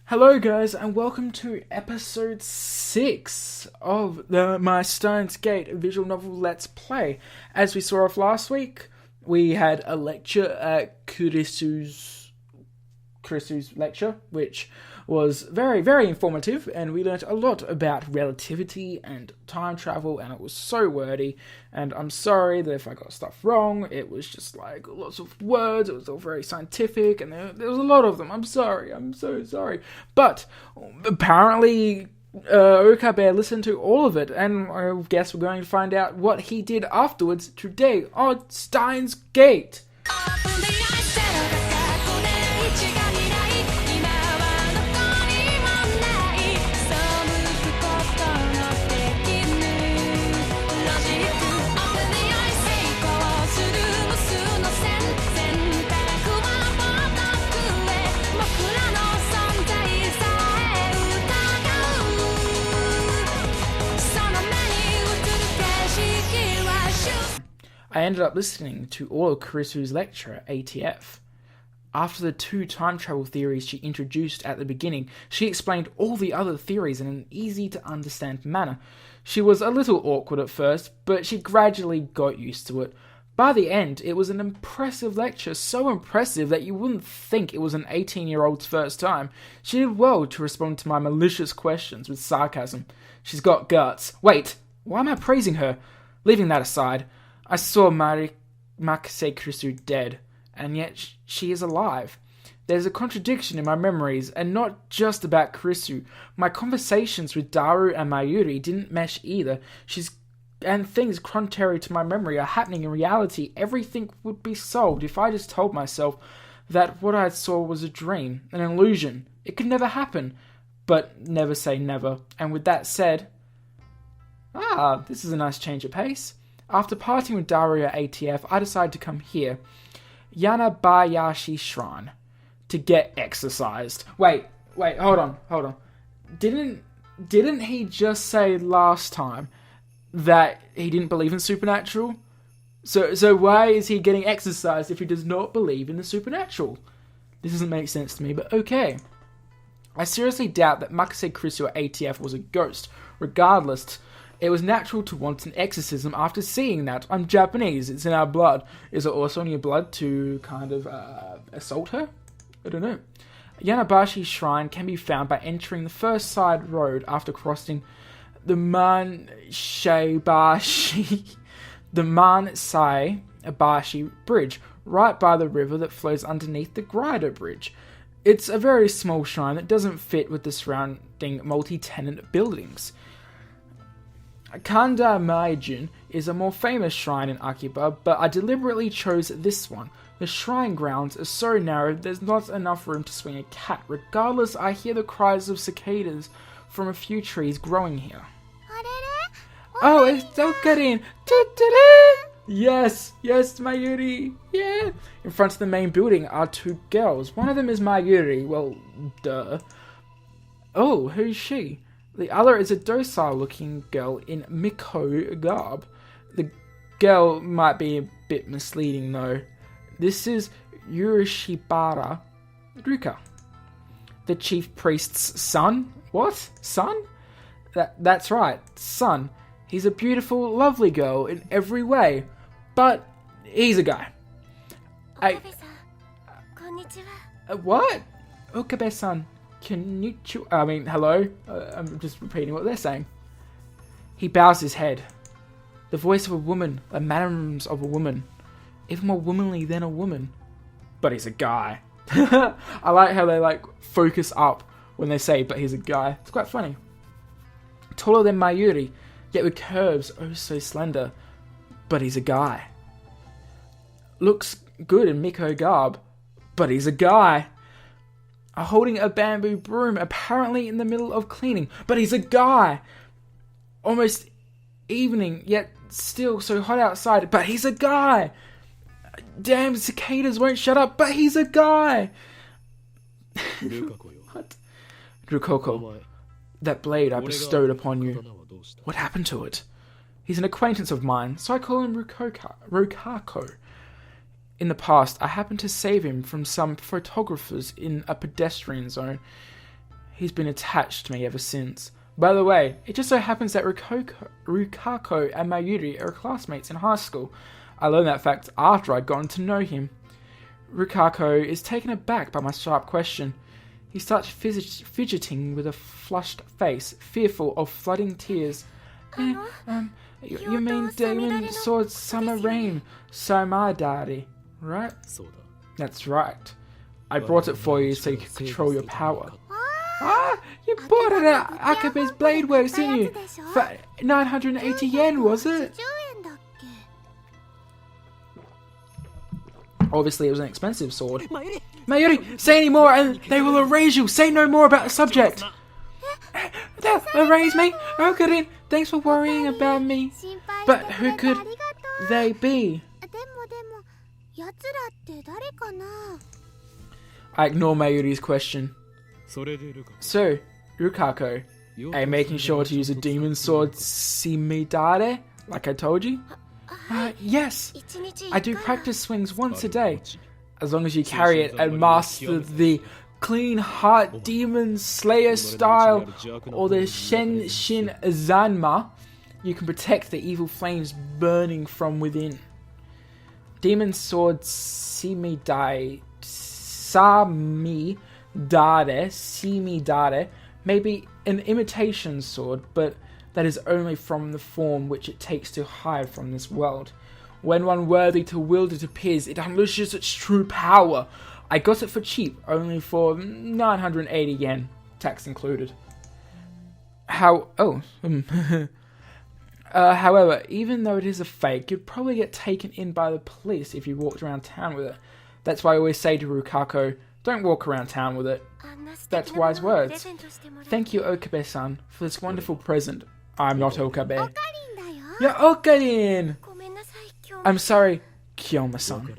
Hello guys and welcome to episode 6 of my Steins visual novel Let's Play. As we saw off last week, we had a lecture at Kurisu's lecture, which was very, very informative, and we learnt a lot about relativity and time travel, and it was so wordy, and I'm sorry that if I got stuff wrong. It was just like lots of words, it was all very scientific, and there was a lot of them. I'm sorry, I'm so sorry. But apparently Okabe listened to all of it, and I guess we're going to find out what he did afterwards today on Steins Gate. I ended up listening to all of Kurisu's lecture at ATF. After the 2 time travel theories she introduced at the beginning, she explained all the other theories in an easy to understand manner. She was a little awkward at first, but she gradually got used to it. By the end, it was an impressive lecture, so impressive that you wouldn't think it was an 18-year-old's first time. She did well to respond to my malicious questions with sarcasm. She's got guts. Wait, why am I praising her? Leaving that aside, I saw Makase Kurisu dead, and yet she is alive. There's a contradiction in my memories, and not just about Kurisu. My conversations with Daru and Mayuri didn't mesh either. And things contrary to my memory are happening in reality. Everything would be solved if I just told myself that what I saw was a dream, an illusion. It could never happen, but never say never. And with that said, this is a nice change of pace. After parting with Daru at ATF, I decided to come here, Yanabayashi Shrine, to get exercised. Wait, hold on. Didn't he just say last time that he didn't believe in supernatural? So why is he getting exercised if he does not believe in the supernatural? This doesn't make sense to me, but okay. I seriously doubt that Makase Kurisu at ATF was a ghost. Regardless, it was natural to want an exorcism after seeing that. I'm Japanese, it's in our blood. Is it also in your blood to kind of assault her? I don't know. Yanabashi Shrine can be found by entering the first side road after crossing the Mansaibashi Bridge, right by the river that flows underneath the Grider Bridge. It's a very small shrine that doesn't fit with the surrounding multi-tenant buildings. Kanda Maijin is a more famous shrine in Akiba, but I deliberately chose this one. The shrine grounds are so narrow there's not enough room to swing a cat. Regardless, I hear the cries of cicadas from a few trees growing here. Oh, it's Okarin! Yes, Mayuri! Yeah! In front of the main building are 2 girls. One of them is Mayuri, well, duh. Oh, who's she? The other is a docile-looking girl in Miko garb. The girl might be a bit misleading, though. This is Yurishibara Ruka, the chief priest's son. What? Son? That's right, son. He's a beautiful, lovely girl in every way, but he's a guy. What? Okabe-san. Hello? I'm just repeating what they're saying. He bows his head. The voice of a woman, the manners of a woman. Even more womanly than a woman. But he's a guy. I like how they focus up when they say, but he's a guy. It's quite funny. Taller than Mayuri, yet with curves oh so slender. But he's a guy. Looks good in Miko garb. But he's a guy. Holding a bamboo broom, apparently in the middle of cleaning. But he's a guy! Almost evening, yet still so hot outside. But he's a guy! Damn, cicadas won't shut up, but he's a guy! What? Rukoko, that blade I bestowed upon you. What happened to it? He's an acquaintance of mine, so I call him Rokako. In the past, I happened to save him from some photographers in a pedestrian zone. He's been attached to me ever since. By the way, it just so happens that Rukako and Mayuri are classmates in high school. I learned that fact after I'd gotten to know him. Rukako is taken aback by my sharp question. He starts fidgeting with a flushed face, fearful of flooding tears. You mean Demon Sword Summer Rain, Somadari, right? That's right. I brought it for you so you can control your power. You bought it at Akabe's Blade Works, didn't you? For 980 yen, was it? Obviously, it was an expensive sword. Mayuri, say any more and they will erase you. Say no more about the subject. They'll erase me? Okarin, thanks for worrying about me. But who could they be? I ignore Mayuri's question. So, Rukako, are you making sure to use a demon sword Simidare, like I told you? Yes, I do practice swings once a day. As long as you carry it and master the Clean Heart Demon Slayer style or the Shin Zanma, you can protect the evil flames burning from within. Demon Sword Simidare may be an imitation sword, but that is only from the form which it takes to hide from this world. When one worthy to wield it appears, it unleashes its true power. I got it for cheap, only for 980 yen, tax included. However, even though it is a fake, you'd probably get taken in by the police if you walked around town with it. That's why I always say to Rukako, don't walk around town with it. That's wise words. Thank you, Okabe-san, for this wonderful present. I'm not Okabe. You're Okarin! I'm sorry, Kiyoma-san.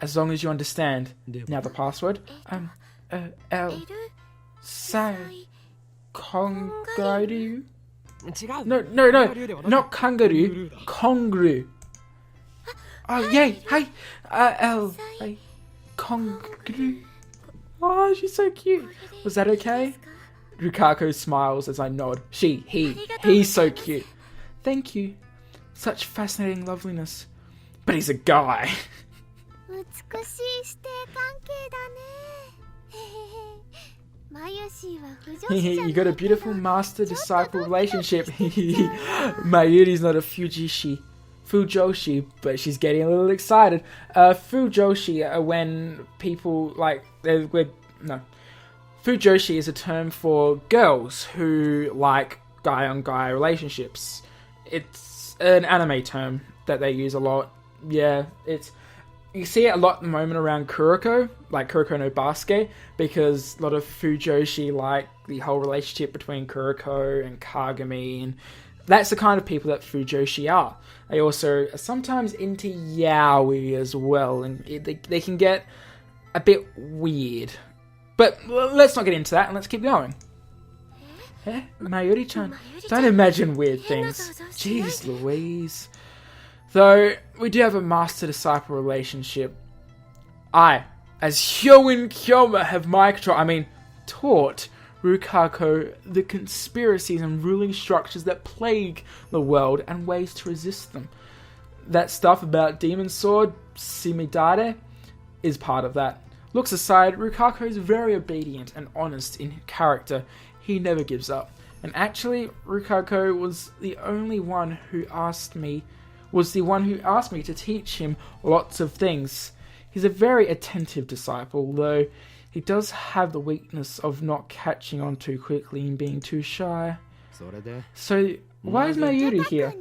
As long as you understand. Now the password. Congroo? No, not kangaroo. Congroo. Oh, yay! Hey! Congroo. Oh, she's so cute. Was that okay? Rukako smiles as I nod. He's so cute. Thank you. Such fascinating loveliness. But he's a guy. You got a beautiful master-disciple relationship. Mayuri's not a Fujoshi, but she's getting a little excited. Fujoshi are when people Fujoshi is a term for girls who like guy-on-guy relationships. It's an anime term that they use a lot. Yeah, you see it a lot at the moment around Kuroko, like Kuroko no Basket, because a lot of Fujoshi like the whole relationship between Kuroko and Kagami, and that's the kind of people that Fujoshi are. They also are sometimes into yaoi as well, and they can get a bit weird. But let's not get into that, and let's keep going. Mayuri-chan, don't imagine weird things. Jeez Louise. Though, we do have a master-disciple relationship. I, as Hyoin Kyoma, have taught Rukako the conspiracies and ruling structures that plague the world and ways to resist them. That stuff about Demon Sword, Simidare, is part of that. Looks aside, Rukako is very obedient and honest in character. He never gives up. And actually, Rukako was the one who asked me to teach him lots of things. He's a very attentive disciple, though he does have the weakness of not catching on too quickly and being too shy. So, why is Mayuri here?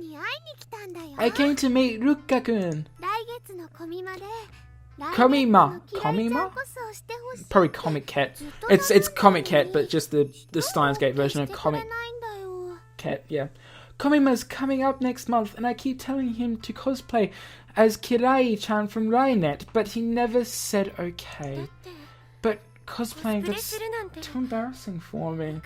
I came to meet Ruka-kun. Komima? Probably Comic Cat. It's Comic Cat, but just the Steins Gate version of Comic Cat, yeah. Komima's coming up next month, and I keep telling him to cosplay as Kirai-chan from Rainet, but he never said okay. But cosplaying, that's too embarrassing for me.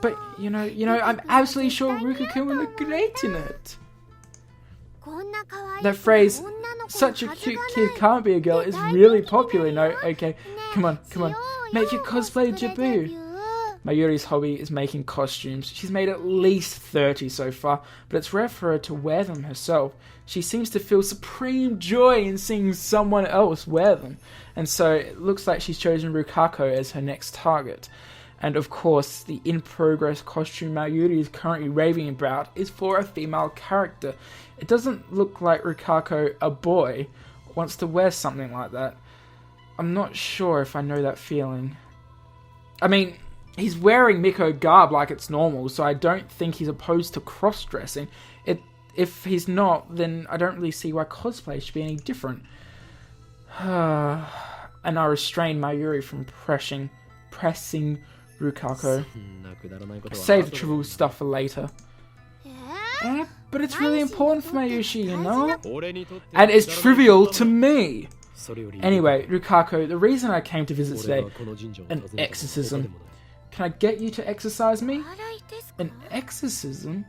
But, you know, I'm absolutely sure Ruka-kun will look great in it. That phrase, Such a cute kid can't be a girl. It's really popular. No, okay. Come on. Make your cosplay debut. Mayuri's hobby is making costumes. She's made at least 30 so far, but it's rare for her to wear them herself. She seems to feel supreme joy in seeing someone else wear them. And so it looks like she's chosen Rukako as her next target. And of course, the in-progress costume Mayuri is currently raving about is for a female character. It doesn't look like Rukako, a boy, wants to wear something like that. I'm not sure if I know that feeling. I mean, he's wearing Miko garb like it's normal, so I don't think he's opposed to cross-dressing. If he's not, then I don't really see why cosplay should be any different. And I restrained Mayuri from pressing Rukako. Save the trivial stuff for later. But it's really important for Mayushi, you know? And it's trivial to me! Anyway, Rukako, the reason I came to visit today, an exorcism. Can I get you to exorcise me? An exorcism?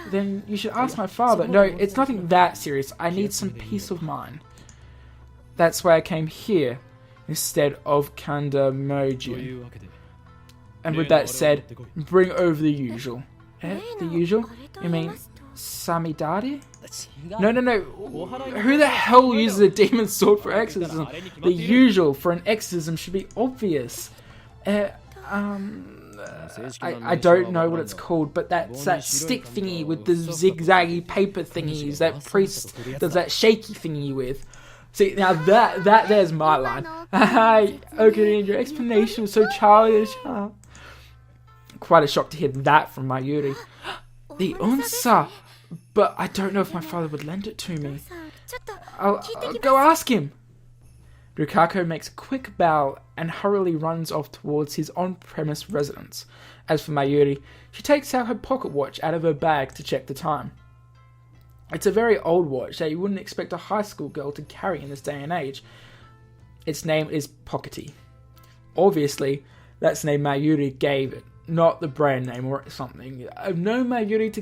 Then you should ask my father. No, it's nothing that serious. I need some peace of mind. That's why I came here, instead of Kandamoji. And with that said, bring over the usual. The usual? You mean Samidari? No. Who the hell uses a demon sword for exorcism? The usual for an exorcism should be obvious. I don't know what it's called, but that's that stick thingy with the zigzaggy paper thingies that priest does that shaky thingy with. See, now that there's my line. Okay, your explanation was so childish. Quite a shock to hear that from Mayuri. The unsa, but I don't know if my father would lend it to me. I'll go ask him. Rukako makes a quick bow and hurriedly runs off towards his on-premise residence. As for Mayuri, she takes out her pocket watch out of her bag to check the time. It's a very old watch that you wouldn't expect a high school girl to carry in this day and age. Its name is Pockety. Obviously, that's the name Mayuri gave it, not the brand name or something. I've known Mayuri to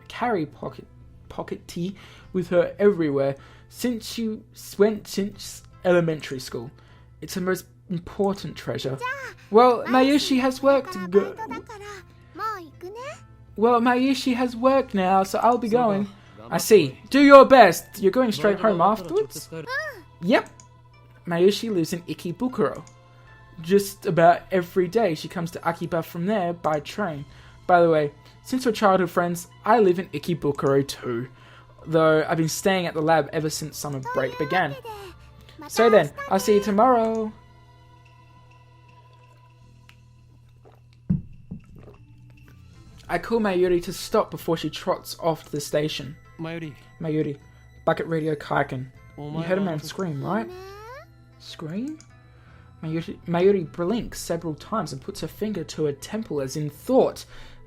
carry Pockety with her everywhere since elementary school. It's her most important treasure. Well, Mayushi has work to go. Well, Mayushi has work now, so I'll be going. I see. Do your best. You're going straight home afterwards? Yep. Mayushi lives in Ikebukuro. Just about every day she comes to Akiba from there by train. By the way, since we're childhood friends, I live in Ikebukuro too. Though I've been staying at the lab ever since summer break began. So then, I'll see you tomorrow. I call Mayuri to stop before she trots off to the station. Mayuri. Bucket radio Kaiken. You heard a man scream, right? Scream? Mayuri blinks several times and puts her finger to her temple as in thought.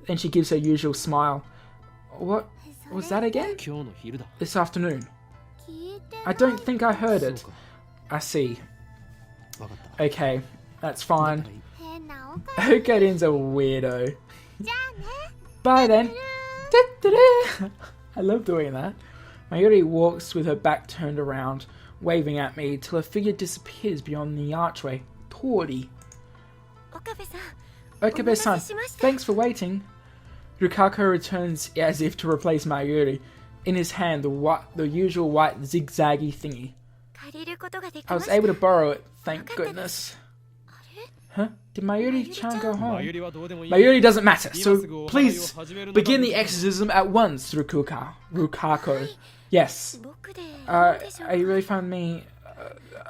Then she gives her usual smile. What was that again? This afternoon. I don't think I heard it. I see. Okay, that's fine. Okarin's a weirdo. Bye then. I love doing that. Mayuri walks with her back turned around, waving at me till her figure disappears beyond the archway. Tori. Okabe-san, thanks for waiting. Rukako returns as if to replace Mayuri. In his hand, the usual white zigzaggy thingy. I was able to borrow it, thank goodness. Huh? Did Mayuri-chan go home? Mayuri doesn't matter, so please begin the exorcism at once, Rukako. Yes. Are you really finding me...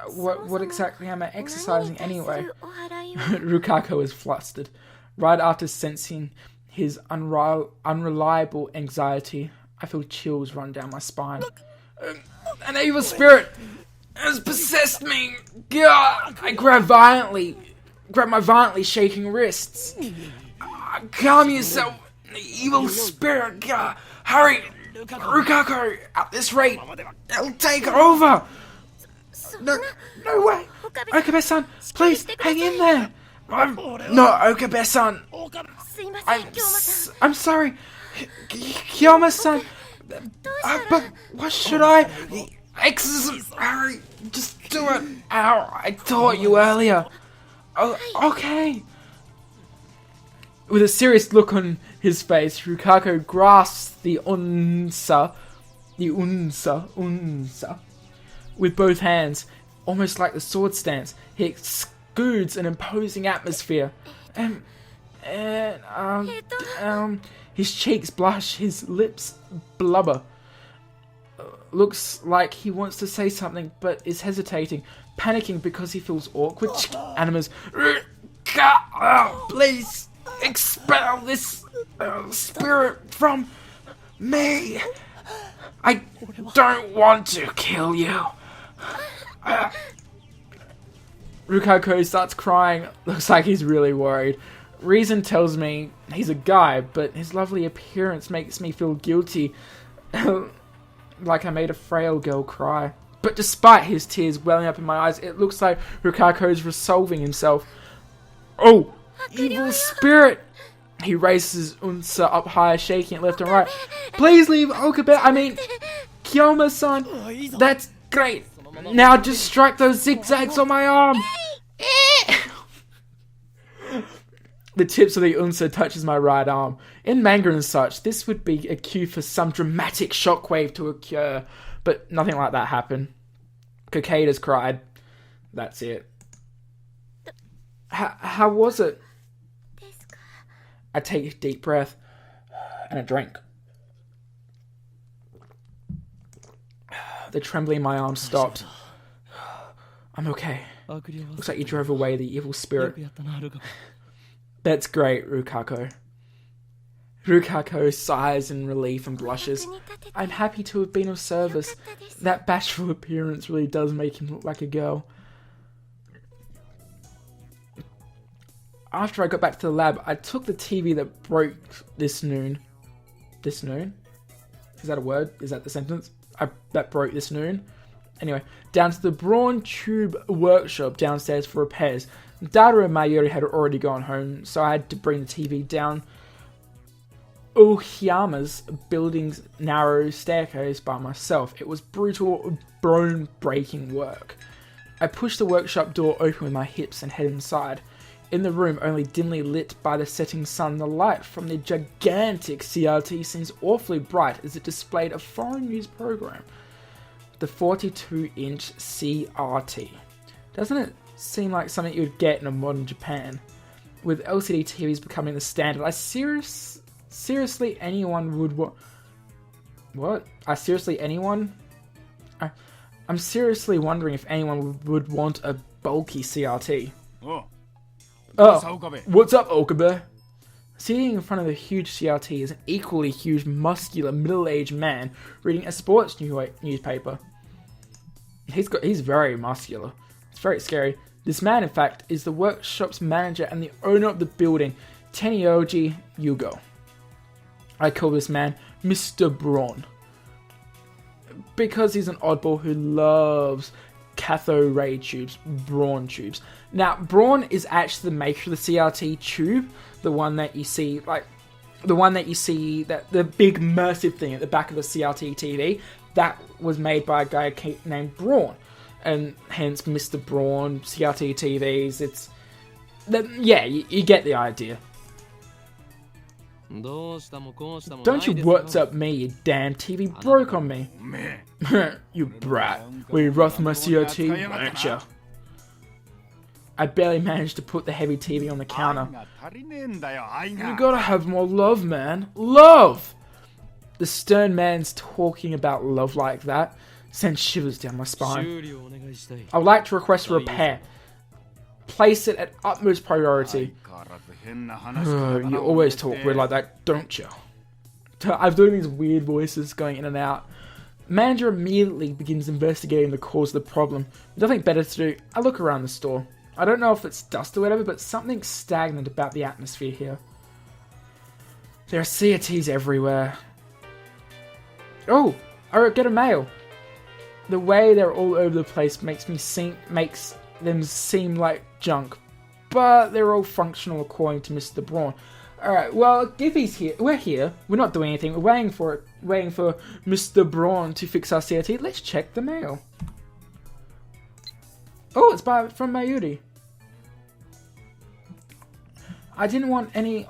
what exactly am I exercising anyway? Rukako is flustered. Right after sensing his unreliable anxiety, I feel chills run down my spine. An evil spirit has possessed me! God! I grab my violently shaking wrists. Calm yourself, evil spirit! God. Hurry! Rukako! At this rate, it'll take over! No way! Okabe-san, please, hang in there! No, Okabe-san! I'm sorry! Kiyama-san! But what should I Exorcism! Hurry! Just do it! Ow! I taught you earlier! Oh, okay! With a serious look on his face, Rukako grasps the unsa, with both hands, almost like the sword stance. He exudes an imposing atmosphere. His cheeks blush, his lips blubber. Looks like he wants to say something, but is hesitating, panicking because he feels awkward. Animus, please expel this spirit from me. I don't want to kill you. Rukako starts crying. Looks like he's really worried. Reason tells me he's a guy, but his lovely appearance makes me feel guilty. Like I made a frail girl cry. But despite his tears welling up in my eyes, it looks like Rukako's resolving himself. Oh, evil spirit! He raises his unsa up higher, shaking it left and right. Please leave Okabe, Kyoma-san. That's great. Now just strike those zigzags on my arm. The tips of the unsa touches my right arm. In manga and such, this would be a cue for some dramatic shockwave to occur, but nothing like that happened. Kokeda's cried. That's it. How was it? I take a deep breath and a drink. The trembling in my arm stopped. I'm okay. Looks like you drove away the evil spirit. That's great, Rukako. Rukako sighs in relief and blushes. I'm happy to have been of service. That bashful appearance really does make him look like a girl. After I got back to the lab, I took the TV that broke this noon. This noon? Is that a word? Is that the sentence? That broke this noon? Anyway, down to the Brawn Tube workshop downstairs for repairs. Data and Mayuri had already gone home, so I had to bring the TV down Ohiyama's building's narrow staircase by myself. It was brutal, bone-breaking work. I pushed the workshop door open with my hips and head inside. In the room, only dimly lit by the setting sun, the light from the gigantic CRT seems awfully bright as it displayed a foreign news program. The 42-inch CRT. Doesn't it seem like something you would get in a modern Japan? With LCD TVs becoming the standard, I'm seriously wondering if anyone would want a bulky CRT. Oh, what's up, Okabe? Sitting in front of the huge CRT is an equally huge, muscular, middle-aged man reading a sports newspaper. He's very muscular. It's very scary. This man, in fact, is the workshop's manager and the owner of the building, Tenyoji Yugo. I call this man Mr. Brawn, because he's an oddball who loves cathode ray tubes, Brawn tubes. Now, Brawn is actually the maker of the CRT tube, the one that you see, that the big massive thing at the back of the CRT TV, that was made by a guy named Brawn, and hence Mr. Brawn, CRT TVs. You get the idea. Don't you WhatsApp me, you damn TV broke on me. You brat. Will you rough my CRT, won't you? I barely managed to put the heavy TV on the counter. You gotta have more love, man. Love! The stern man's talking about love like that sends shivers down my spine. I would like to request a repair. Place it at utmost priority. You always talk weird like that, don't you? I'm doing these weird voices going in and out. Manager immediately begins investigating the cause of the problem. With nothing better to do, I look around the store. I don't know if it's dust or whatever, but something's stagnant about the atmosphere here. There are CRTs everywhere. Oh, I get a mail. The way they're all over the place makes them seem like junk, but they're all functional according to Mr. Brawn. Alright, well, if he's here, we're here. We're not doing anything. We're waiting for Mr. Braun to fix our CRT. Let's check the mail. Oh, it's from Mayuri. I didn't want any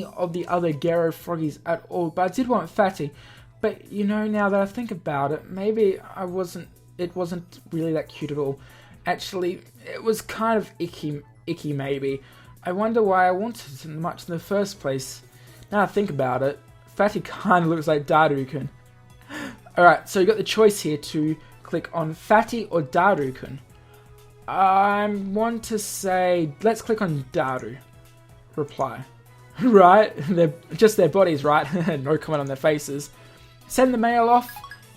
of the other Gero froggies at all, but I did want Fatty. But you know, now that I think about it, maybe it wasn't really that cute at all. Actually, it was kind of icky maybe. I wonder why I wanted it so much in the first place. Now I think about it, Fatty kind of looks like Daru-kun. Alright, so you got the choice here to click on Fatty or Daru-kun. I want to say, let's click on Daru. Reply. Right? They're just their bodies, right? No comment on their faces. Send the mail off,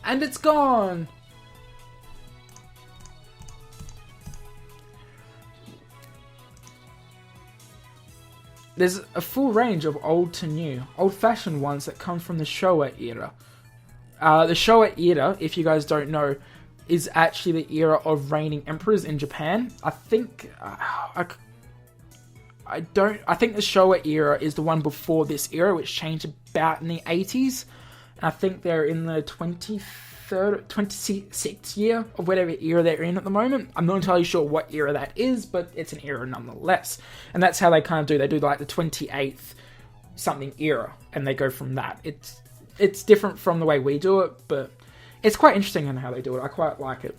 and it's gone! There's a full range of old to new, old-fashioned ones that come from the Showa era. The Showa era, if you guys don't know, is actually the era of reigning emperors in Japan. I think the Showa era is the one before this era, which changed about in the 80s. And I think they're in the 26th year of whatever era they're in at the moment. I'm not entirely sure what era that is, but it's an era nonetheless. And that's how they kind of do. They do like the 28th something era, and they go from that. It's different from the way we do it, but it's quite interesting in how they do it. I quite like it.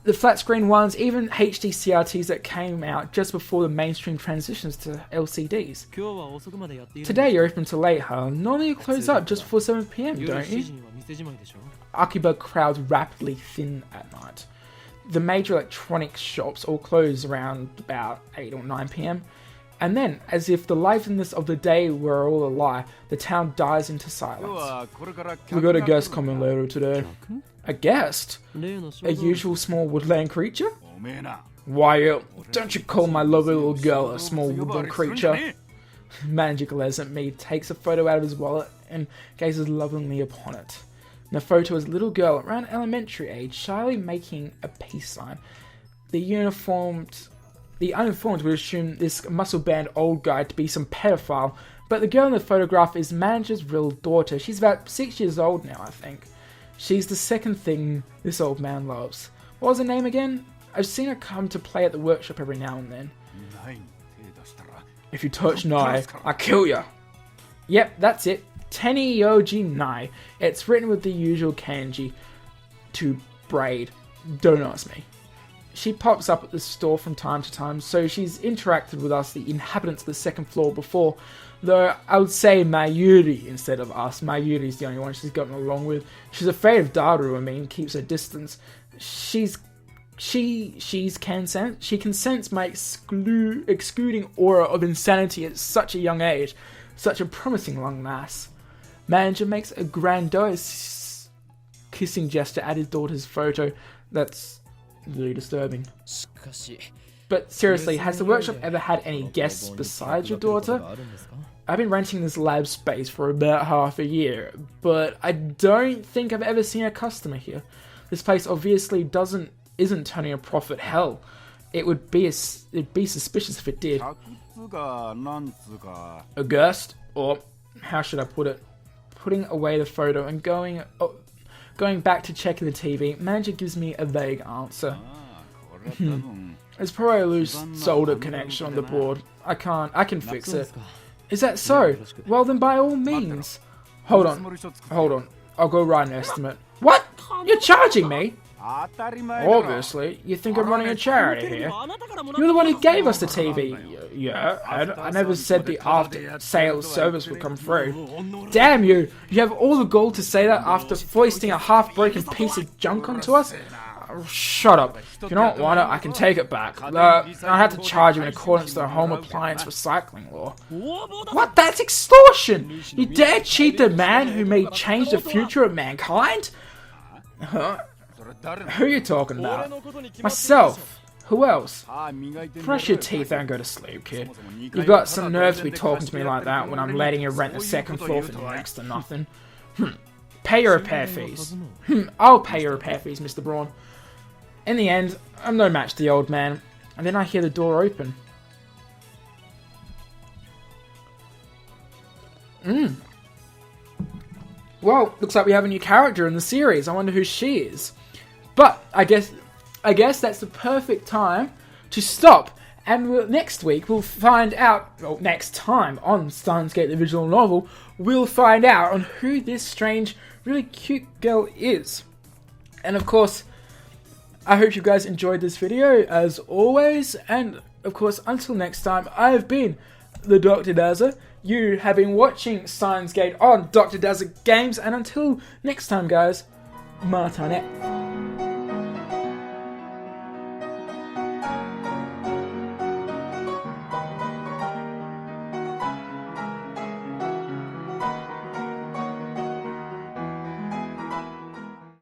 The flat screen ones, even HD CRTs that came out just before the mainstream transitions to LCDs. Today you're open till late, huh? Normally you close up just before 7 PM, don't you? Akiba crowds rapidly thin at night. The major electronics shops all close around about 8 or 9 PM. And then, as if the liveliness of the day were all a lie, the town dies into silence. We got a guest coming later today. A guest? A usual small woodland creature? Why, don't you call my lovely little girl a small woodland creature? Manager glares at me, takes a photo out of his wallet, and gazes lovingly upon it. In the photo is a little girl around elementary age, shyly making a peace sign. The uninformed would assume this muscle-bound old guy to be some pedophile, but the girl in the photograph is manager's real daughter. She's about 6 years old now, I think. She's the second thing this old man loves. What was her name again? I've seen her come to play at the workshop every now and then. If you touch Nai, I kill ya. Yep, that's it. Teni Yoji Nai. It's written with the usual kanji to braid. Don't ask me. She pops up at the store from time to time, so she's interacted with us, the inhabitants of the second floor, before. Though I would say Mayuri instead of us. Mayuri's the only one she's gotten along with. She's afraid of Daru, keeps her distance. She can sense my excluding aura of insanity at such a young age. Such a promising young lass. Manager makes a grandiose kissing gesture at his daughter's photo. That's really disturbing. But seriously, has the workshop ever had any guests besides your daughter? I've been renting this lab space for about half a year, but I don't think I've ever seen a customer here. This place obviously isn't turning a profit. Hell, it'd be suspicious if it did. A guest, or how should I put it? Putting away the photo and going back to checking the TV, manager gives me a vague answer. It's probably a loose solder connection on the board. I can fix it. Is that so? Well then by all means. Hold on. I'll go write an estimate. What? You're charging me? Obviously. You think I'm running a charity here? You're the one who gave us the TV. Yeah, I never said the after-sales service would come through. Damn you! You have all the gall to say that after foisting a half-broken piece of junk onto us? Shut up. If you don't want it, I can take it back. I have to charge you in accordance to the home appliance recycling law. What? That's extortion! You dare cheat the man who may change the future of mankind? Huh? Who are you talking about? Myself. Who else? Brush your teeth and go to sleep, kid. You've got some nerve to be talking to me like that when I'm letting you rent the second floor for next to nothing. Pay your repair fees. I'll pay your repair fees, Mr. Braun. In the end, I'm no match to the old man, and then I hear the door open. Well, looks like we have a new character in the series. I wonder who she is. But I guess that's the perfect time to stop. And next week we'll find out, well, next time on Steins Gate the visual novel, we'll find out on who this strange, really cute girl is. And of course, I hope you guys enjoyed this video as always. And of course, until next time, I have been the Dr. Dazza. You have been watching Steins Gate on DoctorDazzaGames, and until next time, guys, Martinet.